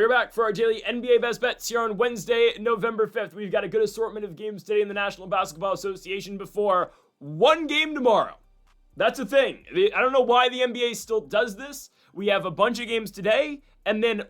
We're back for our daily NBA best bets here on Wednesday, November 5th. We've got a good assortment of games today in the National Basketball Association before one game tomorrow. That's a thing. I don't know why the NBA still does this. We have a bunch of games today and then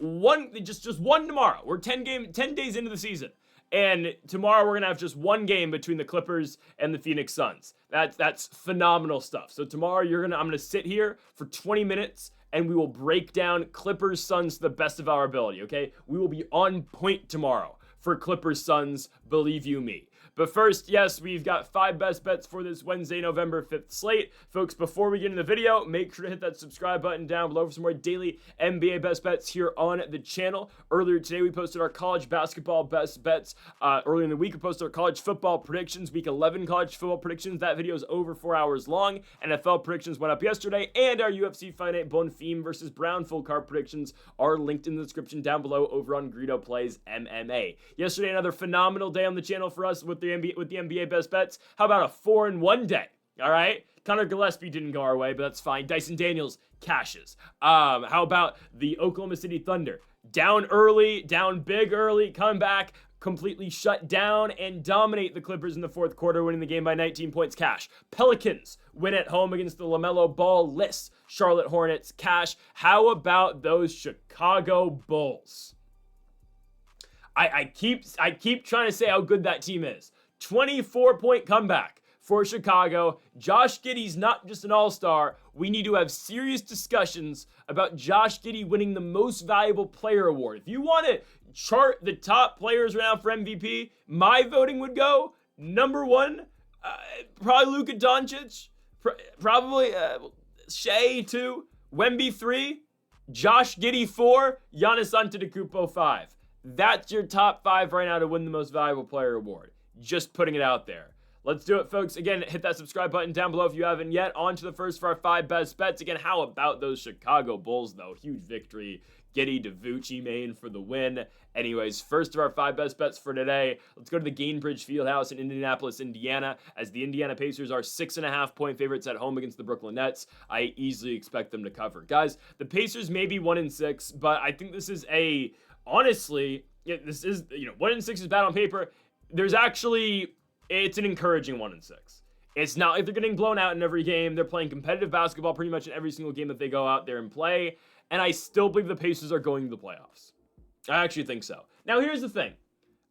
just one tomorrow. We're 10 days into the season. And tomorrow we're going to have just one game between the Clippers and the Phoenix Suns. That's phenomenal stuff. So tomorrow I'm going to sit here for 20 minutes and we will break down Clippers Suns to the best of our ability, okay? We will be on point tomorrow for Clippers Suns, believe you me. But first, yes, we've got 5 best bets for this Wednesday, November 5th slate. Folks, before we get into the video, make sure to hit that subscribe button down below for some more daily NBA best bets here on the channel. Earlier today, we posted our college basketball best bets. Earlier in the week, we posted our college football predictions, week 11 college football predictions. That video is over 4 hours long. NFL predictions went up yesterday, and our UFC Fight Night Bonfim versus Brown full card predictions are linked in the description down below over on Greedo Plays MMA. Yesterday, another phenomenal day on the channel for us with the NBA best bets. How about a 4-1 day? All right. Connor Gillespie didn't go our way, but that's fine. Dyson Daniels cashes. How about the Oklahoma City Thunder? Down early, down big early, come back, completely shut down and dominate the Clippers in the fourth quarter, winning the game by 19 points cash. Pelicans win at home against the LaMelo Ball-less Charlotte Hornets cash. How about those Chicago Bulls? I keep trying to say how good that team is. 24-point comeback for Chicago. Josh Giddey's not just an all-star. We need to have serious discussions about Josh Giddey winning the most valuable player award. If you want to chart the top players right now for MVP, my voting would go number 1, probably Luka Doncic, probably Shea 2, Wemby 3, Josh Giddey 4, Giannis Antetokounmpo 5. That's your top 5 right now to win the most valuable player award. Just putting it out there. Let's do it, folks. Again, hit that subscribe button down below if you haven't yet. On to the first for our 5 best bets. Again, how about those Chicago Bulls, though? Huge victory. Giddey DiVucci main for the win. Anyways, first of our 5 best bets for today. Let's go to the Gainbridge Fieldhouse in Indianapolis, Indiana, as the Indiana Pacers are 6.5-point favorites at home against the Brooklyn Nets. I easily expect them to cover. Guys, the Pacers may be 1-6, but I think this is honestly, this is, 1-6 is bad on paper. It's an encouraging 1-6. It's not like they're getting blown out in every game. They're playing competitive basketball pretty much in every single game that they go out there and play. And I still believe the Pacers are going to the playoffs. I actually think so. Now, here's the thing.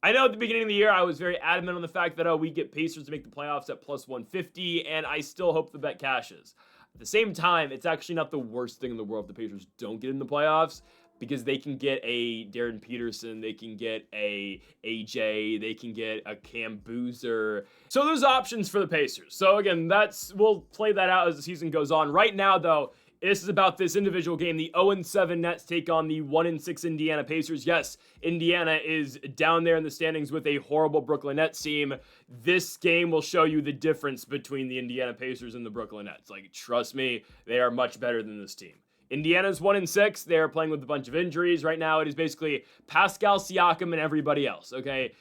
I know at the beginning of the year, I was very adamant on the fact that, we get Pacers to make the playoffs at plus 150, and I still hope the bet cashes. At the same time, it's actually not the worst thing in the world if the Pacers don't get in the playoffs, because they can get a Darren Peterson, they can get a AJ, they can get a Cam Boozer. So there's options for the Pacers. So again, we'll play that out as the season goes on. Right now, though, this is about this individual game. The 0-7 Nets take on the 1-6 Indiana Pacers. Yes, Indiana is down there in the standings with a horrible Brooklyn Nets team. This game will show you the difference between the Indiana Pacers and the Brooklyn Nets. Like, trust me, they are much better than this team. Indiana's 1-6. They're playing with a bunch of injuries. Right now, it is basically Pascal Siakam and everybody else, okay?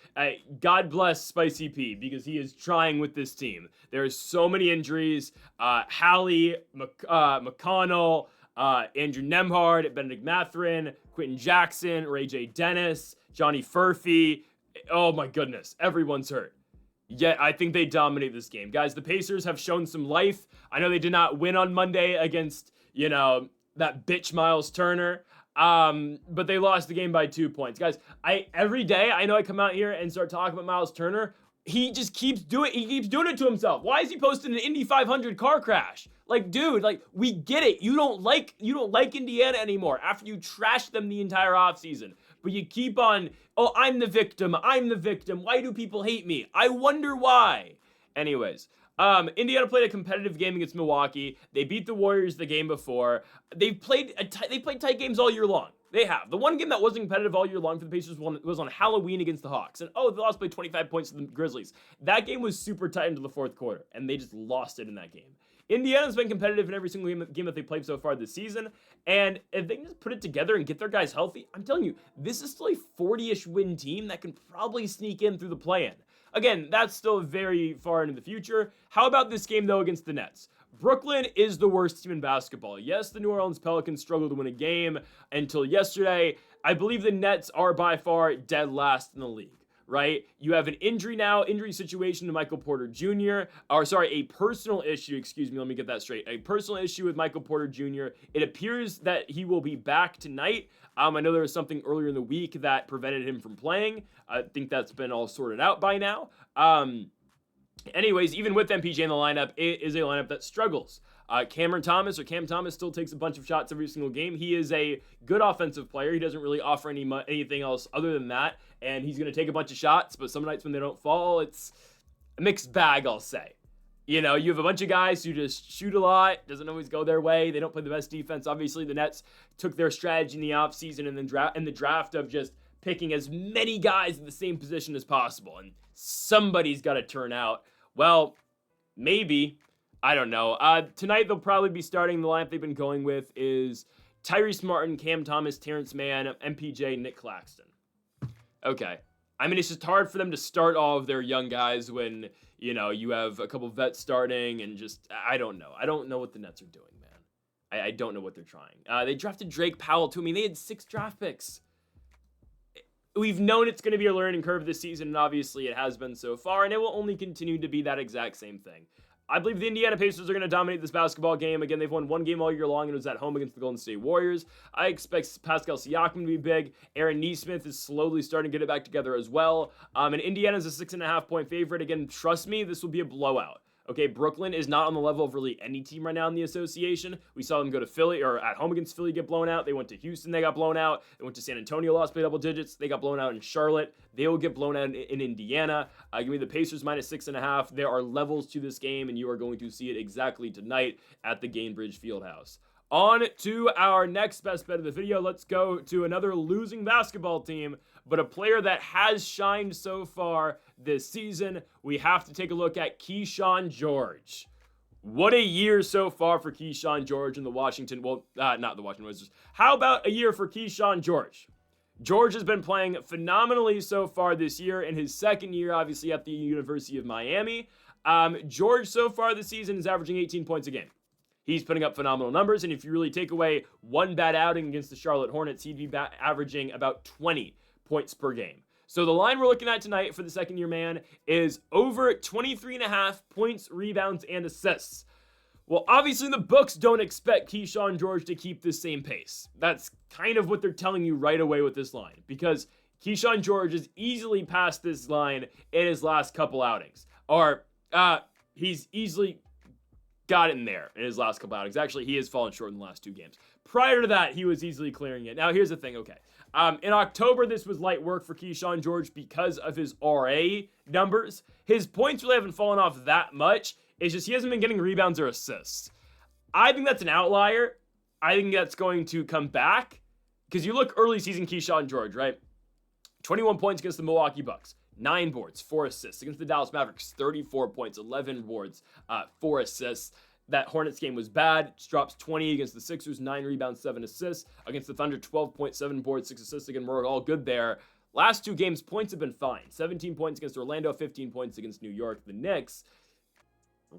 God bless Spicy P, because he is trying with this team. There's so many injuries. Hallie, McConnell, Andrew Nembhard, Benedict Mathurin, Quentin Jackson, Ray J. Dennis, Johnny Furphy. Oh my goodness, everyone's hurt. Yet, I think they dominate this game. Guys, the Pacers have shown some life. I know they did not win on Monday against, that bitch Miles Turner. But they lost the game by 2 points. Guys, every day I know I come out here and start talking about Miles Turner. He just keeps doing it to himself. Why is he posting an Indy 500 car crash? Like, dude, we get it. You don't like Indiana anymore after you trashed them the entire offseason. But you keep on, I'm the victim. Why do people hate me? I wonder why. Anyways, Indiana played a competitive game against Milwaukee. They beat the Warriors the game before. They played tight games all year long. They have. The one game that wasn't competitive all year long for the Pacers was on Halloween against the Hawks. And, they lost by 25 points to the Grizzlies. That game was super tight into the fourth quarter, and they just lost it in that game. Indiana's been competitive in every single game that they played so far this season. And if they can just put it together and get their guys healthy, I'm telling you, this is still a 40-ish win team that can probably sneak in through the play-in. Again, that's still very far into the future. How about this game, though, against the Nets? Brooklyn is the worst team in basketball. Yes, the New Orleans Pelicans struggled to win a game until yesterday. I believe the Nets are by far dead last in the league. Right? You have an injury situation to Michael Porter Jr. Or sorry, a personal issue, excuse me, let me get that straight. A personal issue with Michael Porter Jr. It appears that he will be back tonight. I know there was something earlier in the week that prevented him from playing. I think that's been all sorted out by now. Anyways, even with MPJ in the lineup, it is a lineup that struggles. Cam Thomas still takes a bunch of shots every single game. He is a good offensive player. He doesn't really offer anything else other than that. And he's going to take a bunch of shots, but some nights when they don't fall, it's a mixed bag, I'll say. You know, you have a bunch of guys who just shoot a lot, doesn't always go their way. They don't play the best defense. Obviously, the Nets took their strategy in the offseason and then in the draft of just picking as many guys in the same position as possible. And somebody's got to turn out. Well, maybe. I don't know. Tonight, they'll probably be starting. The lineup they've been going with is Tyrese Martin, Cam Thomas, Terrence Mann, MPJ, Nick Claxton. Okay. I mean, it's just hard for them to start all of their young guys when, you know, you have a couple vets starting and just, I don't know. I don't know what the Nets are doing, man. I don't know what they're trying. They drafted Drake Powell, too. I mean, they had 6 draft picks. We've known it's going to be a learning curve this season, and obviously it has been so far, and it will only continue to be that exact same thing. I believe the Indiana Pacers are going to dominate this basketball game. Again, they've won one game all year long, and it was at home against the Golden State Warriors. I expect Pascal Siakam to be big. Aaron Nesmith is slowly starting to get it back together as well. And Indiana's a 6.5-point favorite. Again, trust me, this will be a blowout. Okay, Brooklyn is not on the level of really any team right now in the association. We saw them go to Philly, or at home against Philly, get blown out. They went to Houston, they got blown out. They went to San Antonio, lost by double digits. They got blown out in Charlotte. They will get blown out in Indiana. Give me the Pacers minus 6.5. There are levels to this game, and you are going to see it exactly tonight at the Gainbridge Fieldhouse. On to our next best bet of the video. Let's go to another losing basketball team, but a player that has shined so far this season. We have to take a look at Keyshawn George. What a year so far for Keyshawn George in the Washington, not the Washington Wizards. How about a year for Keyshawn George? George has been playing phenomenally so far this year. In his second year, obviously, at the University of Miami. George so far this season is averaging 18 points a game. He's putting up phenomenal numbers, and if you really take away one bad outing against the Charlotte Hornets, he'd be averaging about 20 points per game. So the line we're looking at tonight for the second-year man is over 23.5 points, rebounds, and assists. Well, obviously the books don't expect Keyshawn George to keep this same pace. That's kind of what they're telling you right away with this line, because Keyshawn George has easily passed this line in his last couple outings. Or he's easily got it in there in his last couple outings. Actually, he has fallen short in the last 2 games. Prior to that, he was easily clearing it. Now, here's the thing, okay. In October, this was light work for Keyshawn George because of his RA numbers. His points really haven't fallen off that much. It's just he hasn't been getting rebounds or assists. I think that's an outlier. I think that's going to come back because you look early season Keyshawn George, right? 21 points against the Milwaukee Bucks. 9 boards, 4 assists. Against the Dallas Mavericks, 34 points, 11 boards, 4 assists. That Hornets game was bad. Just drops 20 against the Sixers, 9 rebounds, 7 assists. Against the Thunder, 12.7 boards, 6 assists. Again, we're all good there. Last 2 games, points have been fine. 17 points against Orlando, 15 points against New York. The Knicks,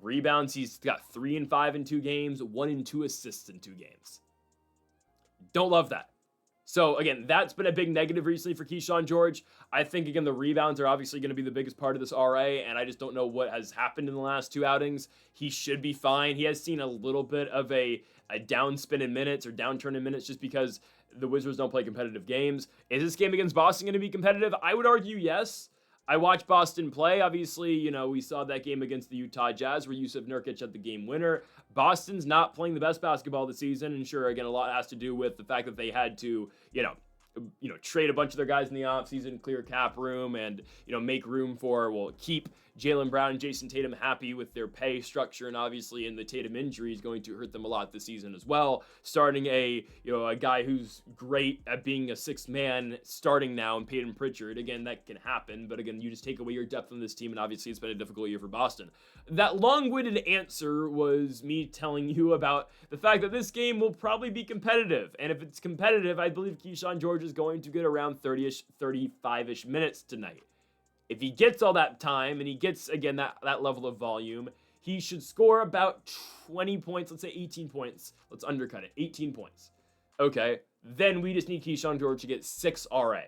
rebounds, he's got 3 and 5 in 2 games, 1 and 2 assists in 2 games. Don't love that. So, again, that's been a big negative recently for Keyshawn George. I think, again, the rebounds are obviously going to be the biggest part of this RA, and I just don't know what has happened in the last 2 outings. He should be fine. He has seen a little bit of a downspin in minutes or downturn in minutes just because the Wizards don't play competitive games. Is this game against Boston going to be competitive? I would argue yes. I watched Boston play. Obviously, you know, we saw that game against the Utah Jazz where Yusuf Nurkic had the game winner. Boston's not playing the best basketball this season, and sure, again, a lot has to do with the fact that they had to, trade a bunch of their guys in the offseason, clear cap room, and, make room for, keep Jaylen Brown and Jason Tatum happy with their pay structure, and obviously in the Tatum injury is going to hurt them a lot this season as well. Starting a guy who's great at being a 6th man starting now in Peyton Pritchard. Again, that can happen, but again, you just take away your depth on this team, and obviously it's been a difficult year for Boston. That long-winded answer was me telling you about the fact that this game will probably be competitive, and if it's competitive, I believe Keyshawn George is going to get around 30-ish, 35-ish minutes tonight. If he gets all that time and he gets, again, that level of volume, he should score about 20 points, let's say 18 points. Let's undercut it, 18 points. Okay, then we just need Keyshawn George to get 6 RA.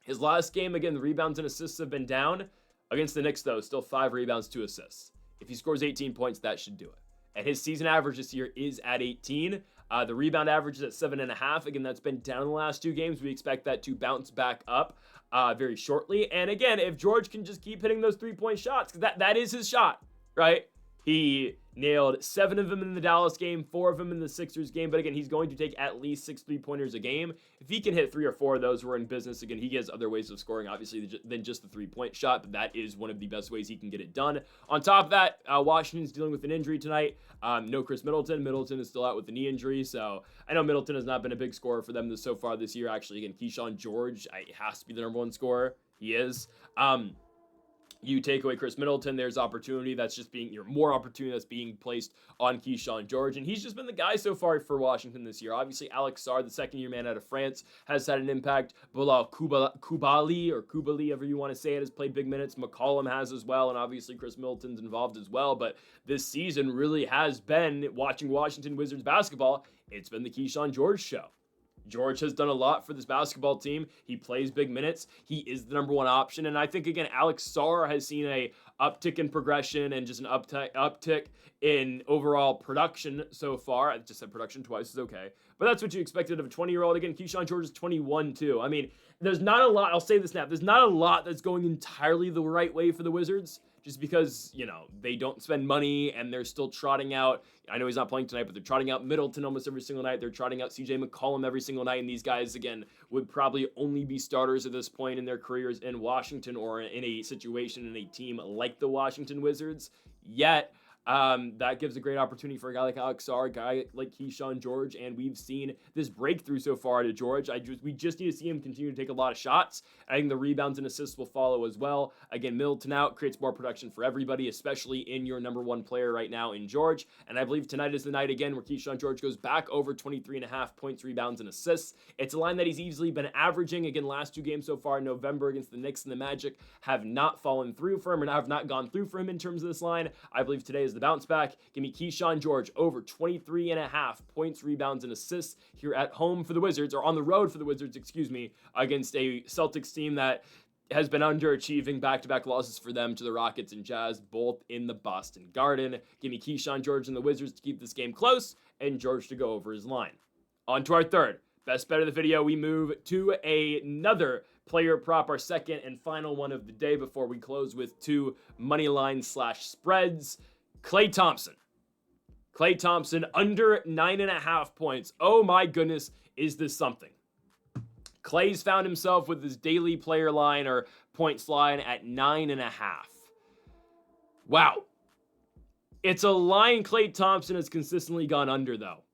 His last game, again, the rebounds and assists have been down. Against the Knicks, though, still 5 rebounds, 2 assists. If he scores 18 points, that should do it. And his season average this year is at 18. The rebound average is at 7.5. Again, that's been down in the last 2 games. We expect that to bounce back up very shortly. And again, if George can just keep hitting those 3-point shots, because that is his shot, right? He nailed 7 of them in the Dallas game, 4 of them in the Sixers game. But again, he's going to take at least 6 3-pointers a game. If he can hit 3 or 4 of those, we're in business. Again, he has other ways of scoring, obviously, than just the 3-point shot. But that is one of the best ways he can get it done. On top of that, Washington's dealing with an injury tonight. No Chris Middleton. Middleton is still out with a knee injury. So I know Middleton has not been a big scorer for them so far this year. Actually, again, Keyshawn George has to be the number 1 scorer. He is. You take away Chris Middleton, there's opportunity that's just being, more opportunity that's being placed on Keyshawn George. And he's just been the guy so far for Washington this year. Obviously, Alex Sarr, the second-year man out of France, has had an impact. Bilal Koulibaly, however you want to say it, has played big minutes. McCollum has as well, and obviously Chris Middleton's involved as well. But this season really has been, watching Washington Wizards basketball, it's been the Keyshawn George show. George has done a lot for this basketball team. He plays big minutes. He is the number 1 option. And I think, again, Alex Sarr has seen a uptick in progression and just an uptick in overall production so far. I just said production twice is okay. But that's what you expected of a 20-year-old. Again, Keyshawn George is 21 too. I mean, there's not a lot. I'll say this now. There's not a lot that's going entirely the right way for the Wizards. Just because, they don't spend money and they're still trotting out. I know he's not playing tonight, but they're trotting out Middleton almost every single night. They're trotting out CJ McCollum every single night. And these guys, again, would probably only be starters at this point in their careers in Washington or in a situation in a team like the Washington Wizards. Yet, that gives a great opportunity for a guy like Alex Sarr, a guy like Keyshawn George, and we've seen this breakthrough so far to George. We just need to see him continue to take a lot of shots. I think the rebounds and assists will follow as well. Again, Middleton out creates more production for everybody, especially in your number 1 player right now in George. And I believe tonight is the night again where Keyshawn George goes back over 23.5 points, rebounds, and assists. It's a line that he's easily been averaging. Again, last 2 games so far in November against the Knicks and the Magic have not fallen through for him, or have not gone through for him in terms of this line. I believe today is the bounce back. Give me Keyshawn George over 23.5 points, rebounds, and assists here at home for the Wizards, or on the road for the Wizards, against a Celtics team that has been underachieving. Back-to-back losses for them to the Rockets and Jazz, both in the Boston Garden. Give me Keyshawn George and the Wizards to keep this game close, and George to go over his line. On to our third best bet of the video. We move to another player prop, our second and final one of the day before we close with 2 money line / spreads. Klay Thompson. Klay Thompson under 9.5 points. Oh my goodness, is this something? Klay's found himself with his daily player line or points line at 9.5. Wow. It's a line Klay Thompson has consistently gone under, though,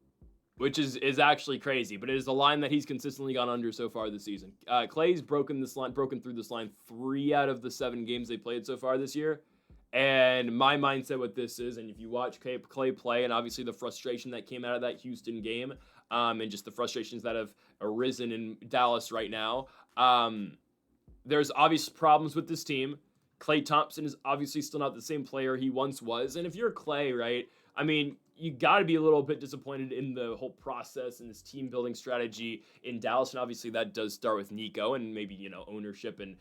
which is actually crazy, but it is a line that he's consistently gone under so far this season. Klay's broken through this line 3 out of the 7 games they played so far this year. And my mindset with this is, and if you watch Klay play, and obviously the frustration that came out of that Houston game, and just the frustrations that have arisen in Dallas right now, there's obvious problems with this team. Klay Thompson is obviously still not the same player he once was. And if you're Klay, right, I mean, you got to be a little bit disappointed in the whole process and this team building strategy in Dallas. And obviously that does start with Nico and maybe, ownership and,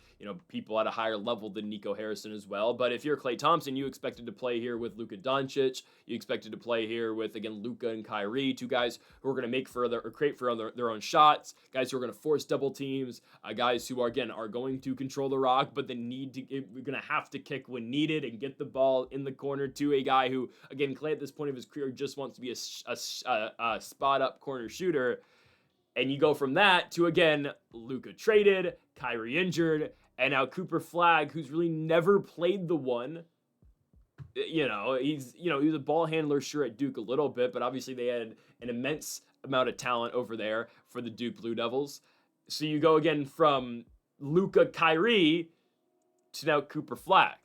people at a higher level than Nico Harrison as well. But if you're Klay Thompson, you expected to play here with Luka Doncic. You expected to play here with, again, Luka and Kyrie, 2 guys who are going to create for their own shots, guys who are going to force double teams, guys who are going to control the rock, but then we're going to have to kick when needed and get the ball in the corner to a guy who, again, Klay at this point of his career just wants to be a spot-up corner shooter. And you go from that to, again, Luka traded, Kyrie injured, and now Cooper Flagg, who's really never played the 1. He's a ball handler, sure, at Duke a little bit, but obviously they had an immense amount of talent over there for the Duke Blue Devils. So you go again from Luka, Kyrie to now Cooper Flagg,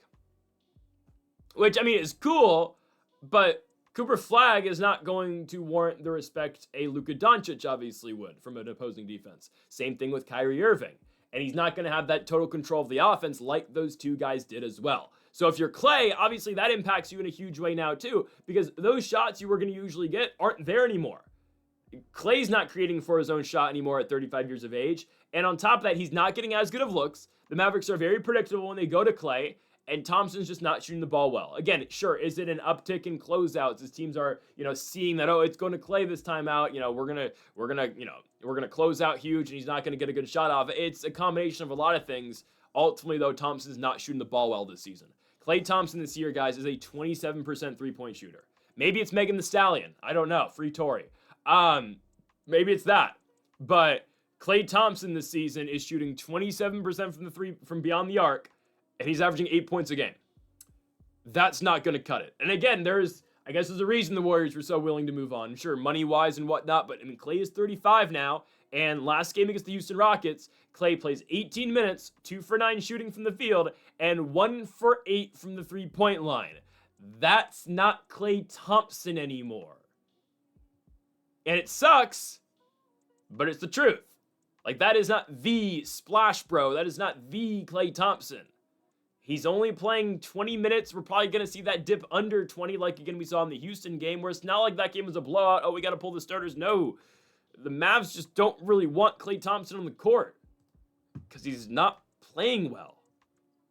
which, I mean, is cool, but Cooper Flagg is not going to warrant the respect a Luka Doncic obviously would from an opposing defense. Same thing with Kyrie Irving. And he's not going to have that total control of the offense like those 2 guys did as well. So if you're Klay, obviously that impacts you in a huge way now too, because those shots you were going to usually get aren't there anymore. Klay's not creating for his own shot anymore at 35 years of age. And on top of that, he's not getting as good of looks. The Mavericks are very predictable when they go to Klay, and Thompson's just not shooting the ball well. Again, sure, is it an uptick in closeouts as teams are, seeing that, oh, it's going to Klay this time out, we're gonna close out huge and he's not gonna get a good shot off. It's a combination of a lot of things. Ultimately, though, Thompson's not shooting the ball well this season. Klay Thompson this year, guys, is a 27% three-point shooter. Maybe it's Megan Thee Stallion. I don't know. Free Tory. Maybe it's that. But Klay Thompson this season is shooting 27% from the three from beyond the arc, and he's averaging 8 points a game. That's not going to cut it. And again, there's a reason the Warriors were so willing to move on. Sure, money-wise and whatnot, but Klay is 35 now, and last game against the Houston Rockets, Klay plays 18 minutes, 2 for 9 shooting from the field, and 1 for 8 from the three-point line. That's not Klay Thompson anymore. And it sucks, but it's the truth. Like, that is not the splash bro. That is not the Klay Thompson. He's only playing 20 minutes. We're probably going to see that dip under 20 like again we saw in the Houston game, where it's not like that game was a blowout. Oh, we got to pull the starters. No. The Mavs just don't really want Klay Thompson on the court because he's not playing well.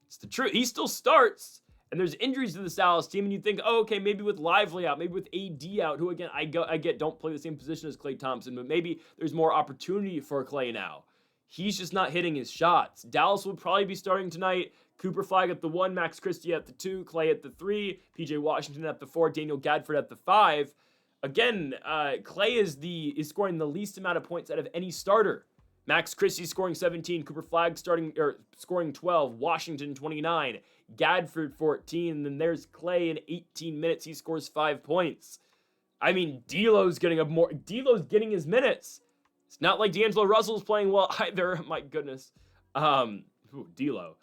It's the truth. He still starts, and there's injuries to the Dallas team, and you think, oh, okay, maybe with Lively out, maybe with AD out, who, again, I get don't play the same position as Klay Thompson, but maybe there's more opportunity for Klay now. He's just not hitting his shots. Dallas will probably be starting tonight. Cooper Flag at the 1, Max Christie at the 2, Klay at the 3, PJ Washington at the 4, Daniel Gadford at the 5. Again, Klay is scoring the least amount of points out of any starter. Max Christie scoring 17, Cooper Flag scoring 12, Washington 29, Gadford 14, and then there's Klay in 18 minutes. He scores 5 points. I mean, D'Lo's getting his minutes. It's not like D'Angelo Russell's playing well either. My goodness. D'Lo.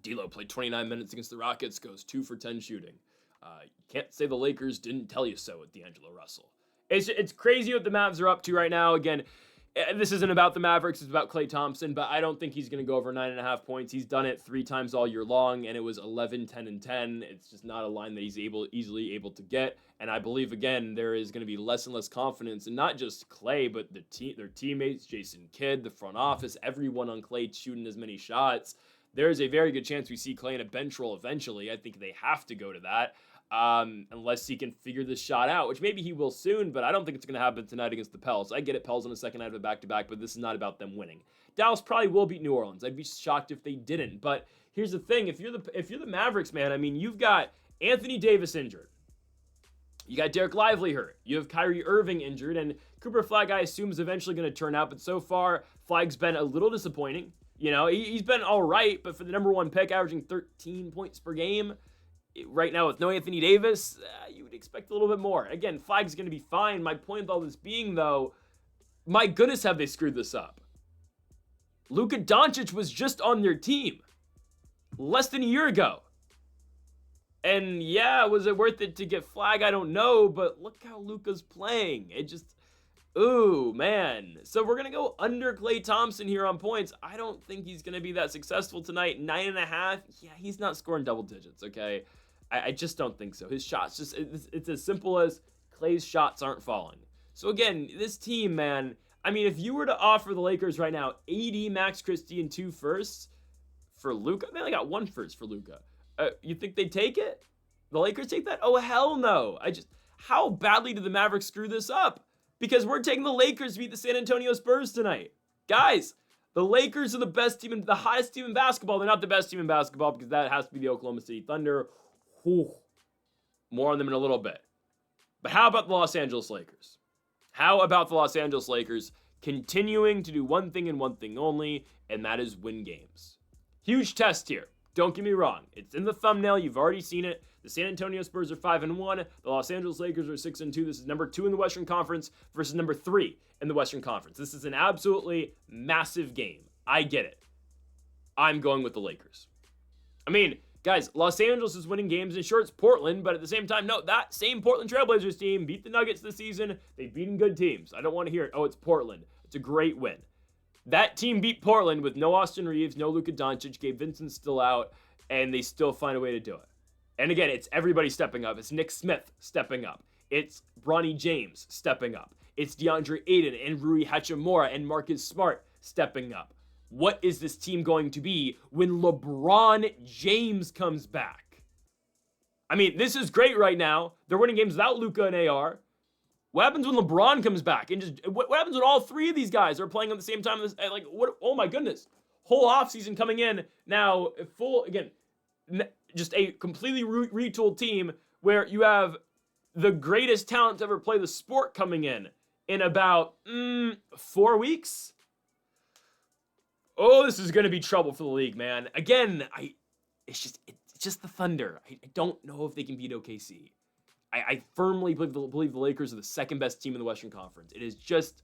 D'Lo played 29 minutes against the Rockets, goes 2 for 10 shooting. You can't say the Lakers didn't tell you so with D'Angelo Russell. It's crazy what the Mavs are up to right now. Again, this isn't about the Mavericks, it's about Klay Thompson, but I don't think he's going to go over 9.5 points. He's done it 3 times all year long, and it was 11, 10, and 10. It's just not a line that he's easily able to get, and I believe, again, there is going to be less and less confidence, and not just Klay, but their teammates, Jason Kidd, the front office, everyone on Klay shooting as many shots. There is a very good chance we see Klay in a bench role eventually. I think they have to go to that. Unless he can figure this shot out, which maybe he will soon, but I don't think it's going to happen tonight against the Pels. I get it, Pels on the second night of a back-to-back, but this is not about them winning. Dallas probably will beat New Orleans. I'd be shocked if they didn't, but here's the thing. If you're the Mavericks, man, I mean, you've got Anthony Davis injured. You got Derek Lively hurt. You have Kyrie Irving injured, and Cooper Flag, I assume, is eventually going to turn out, but so far, Flag's been a little disappointing. He's been all right, but for the number 1 pick, averaging 13 points per game, right now with no Anthony Davis, you would expect a little bit more. Again, Flag's going to be fine. My point with all this being, though, my goodness, have they screwed this up. Luka Doncic was just on their team less than a year ago. And yeah, was it worth it to get Flag? I don't know, but look how Luka's playing. It just, ooh, man. So we're going to go under Klay Thompson here on points. I don't think he's going to be that successful tonight. 9.5, yeah, he's not scoring double digits, okay? I just don't think so. His shots, it's as simple as Klay's shots aren't falling. So again, this team, man, I mean, if you were to offer the Lakers right now AD, Max Christie, and 2 firsts for Luka, they only got 1 first for Luka. You think they'd take it? The Lakers take that? Oh, hell no. How badly did the Mavericks screw this up? Because we're taking the Lakers to beat the San Antonio Spurs tonight. Guys, the Lakers are the best team, the hottest team in basketball. They're not the best team in basketball because that has to be the Oklahoma City Thunder. Whew. More on them in a little bit. But how about the Los Angeles Lakers? How about the Los Angeles Lakers continuing to do one thing and one thing only, and that is win games? Huge test here. Don't get me wrong. It's in the thumbnail. You've already seen it. The San Antonio Spurs are 5-1. The Los Angeles Lakers are 6-2. This is number 2 in the Western Conference versus number 3 in the Western Conference. This is an absolutely massive game. I get it. I'm going with the Lakers. I mean, guys, Los Angeles is winning games, and sure, it's Portland, but at the same time, no, that same Portland Trailblazers team beat the Nuggets this season. They've beaten good teams. I don't want to hear it. Oh, it's Portland. It's a great win. That team beat Portland with no Austin Reeves, no Luka Doncic, Gabe Vincent's still out, and they still find a way to do it. And again, it's everybody stepping up. It's Nick Smith stepping up. It's Bronny James stepping up. It's DeAndre Ayton and Rui Hachimura and Marcus Smart stepping up. What is this team going to be when LeBron James comes back? I mean, this is great right now. They're winning games without Luka and AR. What happens when LeBron comes back? And just what happens when all three of these guys are playing at the same time? Like, what? Oh my goodness. Whole offseason coming in now, full, again, just a completely retooled team where you have the greatest talent to ever play the sport coming in about 4 weeks. Oh, this is going to be trouble for the league, man. Again, it's just the Thunder. I don't know if they can beat OKC. I firmly believe the Lakers are the second best team in the Western Conference. It is just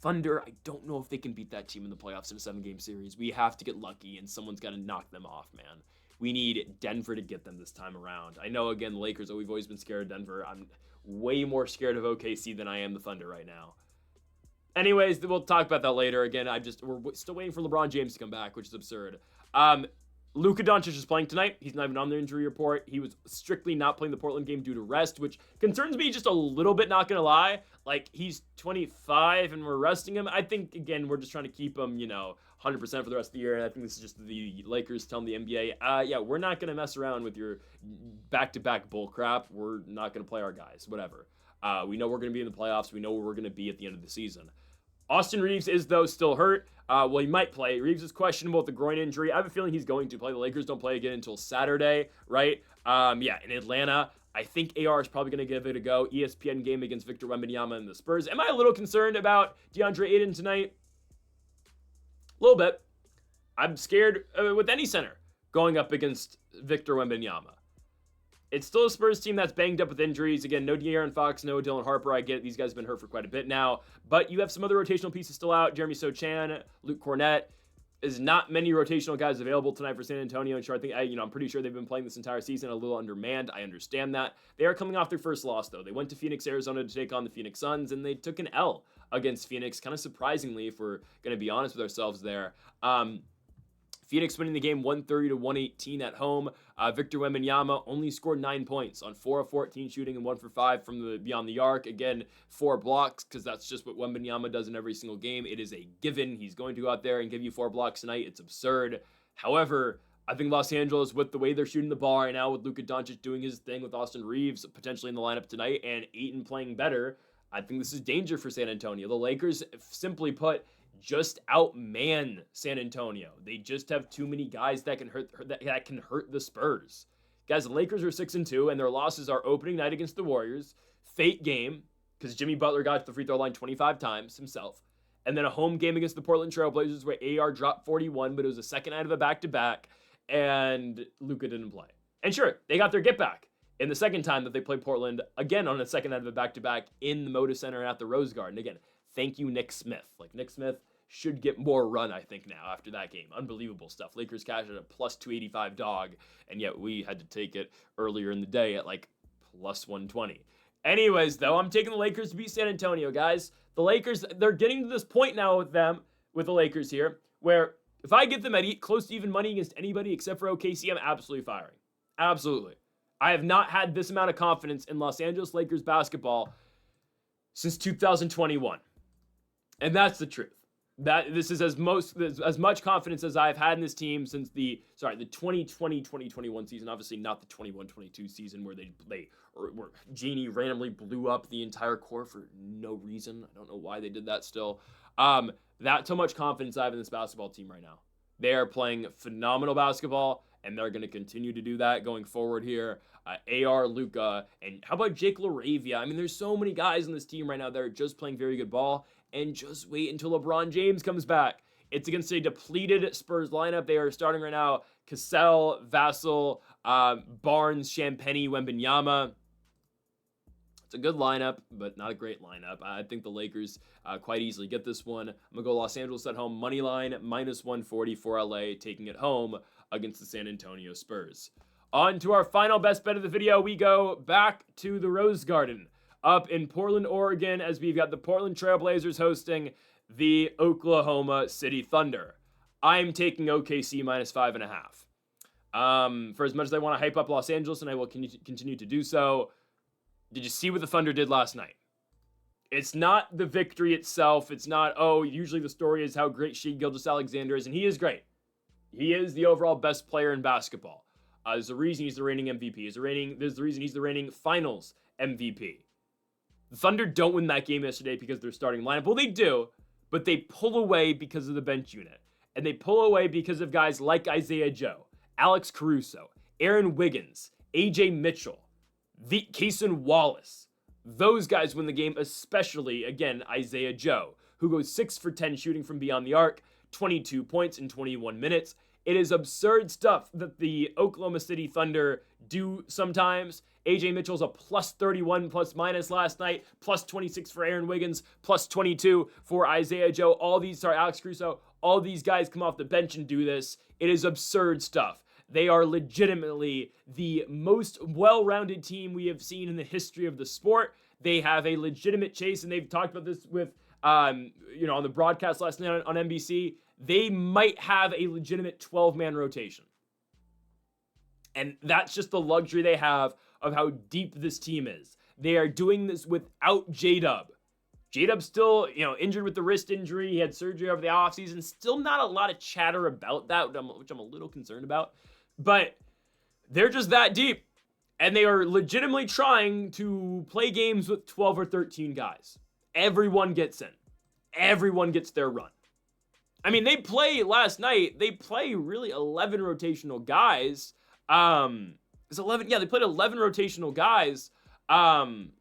Thunder. I don't know if they can beat that team in the playoffs in a 7-game series. We have to get lucky, and someone's got to knock them off, man. We need Denver to get them this time around. I know, again, the Lakers, we've always been scared of Denver. I'm way more scared of OKC than I am the Thunder right now. Anyways, we'll talk about that later. Again, we're still waiting for LeBron James to come back, which is absurd. Luka Doncic is playing tonight. He's not even on the injury report. He was strictly not playing the Portland game due to rest, which concerns me just a little bit, not going to lie. Like, he's 25 and we're resting him. I think, again, we're just trying to keep him, 100% for the rest of the year. And I think this is just the Lakers telling the NBA, yeah, we're not going to mess around with your back-to-back bull crap. We're not going to play our guys, whatever. We know we're going to be in the playoffs. We know where we're going to be at the end of the season. Austin Reeves is, though, still hurt. Well, he might play. Reeves is questionable with the groin injury. I have a feeling he's going to play. The Lakers don't play again until Saturday, right? Yeah, in Atlanta, I think AR is probably going to give it a go. ESPN game against Victor Wembanyama and the Spurs. Am I a little concerned about DeAndre Ayton tonight? A little bit. I'm scared with any center going up against Victor Wembanyama. It's still a Spurs team that's banged up with injuries. Again, no De'Aaron Fox, no Dylan Harper. I get it. These guys have been hurt for quite a bit now. But you have some other rotational pieces still out. Jeremy Sochan, Luke Cornett. There's not many rotational guys available tonight for San Antonio. And sure, I'm pretty sure they've been playing this entire season a little undermanned. I understand that. They are coming off their first loss, though. They went to Phoenix, Arizona to take on the Phoenix Suns, and they took an L against Phoenix, kind of surprisingly, if we're going to be honest with ourselves there. Phoenix winning the game 130-118 at home. Victor Wembanyama only scored 9 points on 4 of 14 shooting and 1 for 5 from the beyond the arc. Again, 4 blocks, because that's just what Wembanyama does in every single game. It is a given. He's going to go out there and give you 4 blocks tonight. It's absurd. However, I think Los Angeles, with the way they're shooting the ball right now, with Luka Doncic doing his thing, with Austin Reeves potentially in the lineup tonight, and Ayton playing better, I think this is danger for San Antonio. The Lakers, simply put, just outman San Antonio. They just have too many guys that can hurt the Spurs. Guys, the Lakers are 6-2, and their losses are opening night against the Warriors, fake game, because Jimmy Butler got to the free throw line 25 times himself, and then a home game against the Portland Trail Blazers where AR dropped 41, but it was the second night of a back-to-back, and Luka didn't play. And sure, they got their get-back in the second time that they played Portland, again on the second night of a back-to-back in the Moda Center at the Rose Garden. Again, thank you, Nick Smith. Like, Nick Smith should get more run, I think, now after that game. Unbelievable stuff. Lakers cashed at a plus 285 dog, and yet we had to take it earlier in the day at like plus 120. Anyways, though, I'm taking the Lakers to beat San Antonio, guys. The Lakers, they're getting to this point now with the Lakers here, where if I get them at close to even money against anybody except for OKC, I'm absolutely firing. Absolutely. I have not had this amount of confidence in Los Angeles Lakers basketball since 2021. And that's the truth. That this is as much confidence as I've had in this team since the 2020-2021 season. Obviously not the 21-22 season where where Genie randomly blew up the entire court for no reason. I don't know why they did that still. That's how much confidence I have in this basketball team right now. They are playing phenomenal basketball, and they're going to continue to do that going forward here. AR, Luka, and how about Jake LaRavia? I mean, there's so many guys on this team right now that are just playing very good ball. And just wait until LeBron James comes back. It's against a depleted Spurs lineup. They are starting right now Cassell, Vassell, Barnes, Champagnie, Wembanyama. It's a good lineup, but not a great lineup. I think the Lakers quite easily get this one. I'm going to go Los Angeles at home. Money line, minus 140 for LA, taking it home against the San Antonio Spurs. On to our final best bet of the video. We go back to the Rose Garden up in Portland, Oregon, as we've got the Portland Trail Blazers hosting the Oklahoma City Thunder. I'm taking OKC minus 5.5. For as much as I want to hype up Los Angeles, and I will continue to do so, Did you see what the Thunder did last night? It's not the victory itself. It's not, usually the story is how great Shai Gilgeous-Alexander is, and he is great. He is the overall best player in basketball. There's the reason he's the reigning MVP. There's the reason he's the reigning finals MVP. The Thunder don't win that game yesterday because they're starting lineup. Well, they do, but they pull away because of the bench unit. And they pull away because of guys like Isaiah Joe, Alex Caruso, Aaron Wiggins, AJ Mitchell, Kaysen Wallace. Those guys win the game, especially, again, Isaiah Joe, who goes 6 for 10 shooting from beyond the arc, 22 points in 21 minutes. It is absurd stuff that the Oklahoma City Thunder do sometimes. AJ Mitchell's a plus 31 plus minus last night, plus 26 for Aaron Wiggins, plus 22 for Isaiah Joe. Alex Caruso, all these guys come off the bench and do this. It is absurd stuff. They are legitimately the most well-rounded team we have seen in the history of the sport. They have a legitimate chase, and they've talked about this with, on the broadcast last night on NBC. They might have a legitimate 12-man rotation. And that's just the luxury they have of how deep this team is. They are doing this without J-Dub. J-Dub's still, injured with the wrist injury. He had surgery over the offseason. Still not a lot of chatter about that, which I'm a little concerned about. But they're just that deep. And they are legitimately trying to play games with 12 or 13 guys. Everyone gets in. Everyone gets their run. I mean, they play last night. They play really 11 rotational guys. It's 11. Yeah, they played 11 rotational guys. And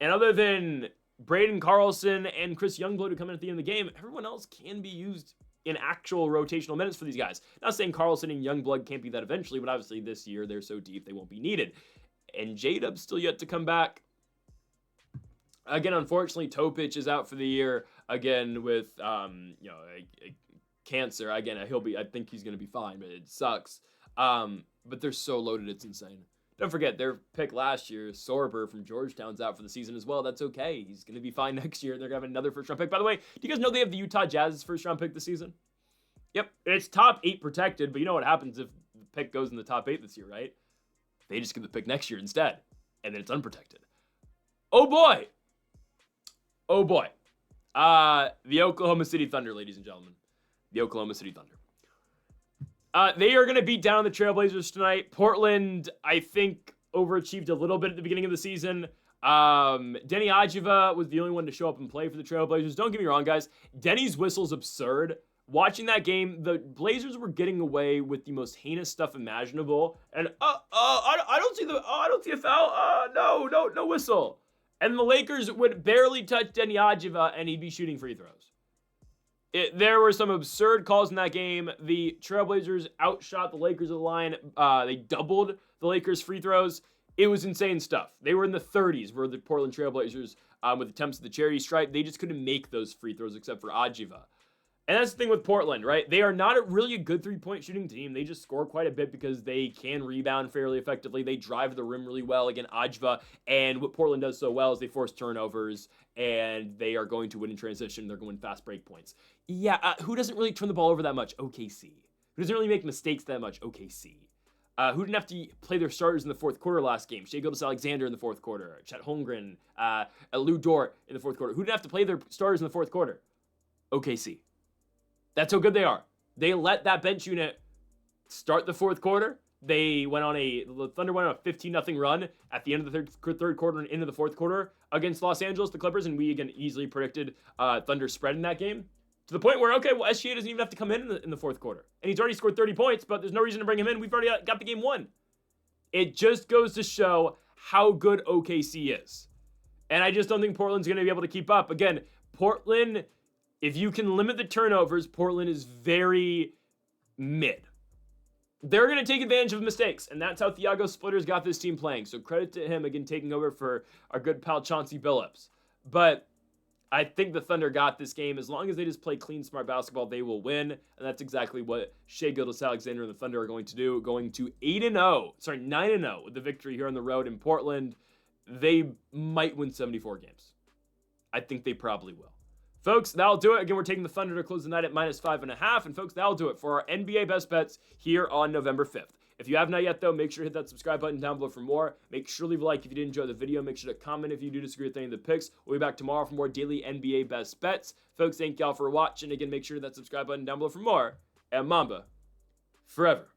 other than Braden Carlson and Chris Youngblood who come in at the end of the game, everyone else can be used in actual rotational minutes for these guys. Not saying Carlson and Youngblood can't be that eventually, but obviously this year they're so deep they won't be needed. And J-Dub's still yet to come back. Again, unfortunately, Topic is out for the year again with cancer. Again, I think he's going to be fine, but it sucks. But they're so loaded, it's insane. Don't forget, their pick last year, Sorber from Georgetown's out for the season as well. That's okay. He's going to be fine next year. They're going to have another first-round pick. By the way, do you guys know they have the Utah Jazz's first-round pick this season? Yep. It's top 8 protected, but you know what happens if the pick goes in the top 8 this year, right? They just get the pick next year instead, and then it's unprotected. Oh, boy. Oh, boy. The Oklahoma City Thunder, ladies and gentlemen. The Oklahoma City Thunder. They are going to beat down the Trailblazers tonight. Portland, I think, overachieved a little bit at the beginning of the season. Denny Adjiva was the only one to show up and play for the Trailblazers. Don't get me wrong, guys. Denny's whistle's absurd. Watching that game, the Blazers were getting away with the most heinous stuff imaginable. And I don't see a foul. No whistle. And the Lakers would barely touch Denny Adjiva, and he'd be shooting free throws. There were some absurd calls in that game. The Trailblazers outshot the Lakers at the line. They doubled the Lakers' free throws. It was insane stuff. They were in the 30s, were the Portland Trailblazers with attempts at the charity stripe. They just couldn't make those free throws except for Adjiva. And that's the thing with Portland, right? They are not really a good three-point shooting team. They just score quite a bit because they can rebound fairly effectively. They drive the rim really well. Again, Adjiva. And what Portland does so well is they force turnovers, and they are going to win in transition. They're going to win fast break points. Yeah, who doesn't really turn the ball over that much? OKC. Who doesn't really make mistakes that much? OKC. Who didn't have to play their starters in the fourth quarter last game? Shai Gilgeous-Alexander in the fourth quarter. Chet Holmgren, Lou Dort in the fourth quarter. Who didn't have to play their starters in the fourth quarter? OKC. That's how good they are. They let that bench unit start the fourth quarter. The Thunder went on a 15-0 run at the end of the third quarter and into the fourth quarter against Los Angeles, the Clippers, and we again easily predicted Thunder spread in that game. To the point where, SGA doesn't even have to come in the fourth quarter. And he's already scored 30 points, but there's no reason to bring him in. We've already got the game won. It just goes to show how good OKC is. And I just don't think Portland's going to be able to keep up. Again, Portland, if you can limit the turnovers, Portland is very mid. They're going to take advantage of mistakes, and that's how Thiago Splitter's got this team playing. So credit to him, again, taking over for our good pal Chauncey Billups. But I think the Thunder got this game. As long as they just play clean, smart basketball, they will win. And that's exactly what Shai Gilgeous-Alexander and the Thunder are going to do. Going to 9-0 with the victory here on the road in Portland. They might win 74 games. I think they probably will. Folks, that'll do it. Again, we're taking the Thunder to close the night at -5.5. And folks, that'll do it for our NBA best bets here on November 5th. If you have not yet, though, make sure to hit that subscribe button down below for more. Make sure to leave a like if you did enjoy the video. Make sure to comment if you do disagree with any of the picks. We'll be back tomorrow for more daily NBA best bets. Folks, thank y'all for watching. Again, make sure to hit that subscribe button down below for more. And Mamba, forever.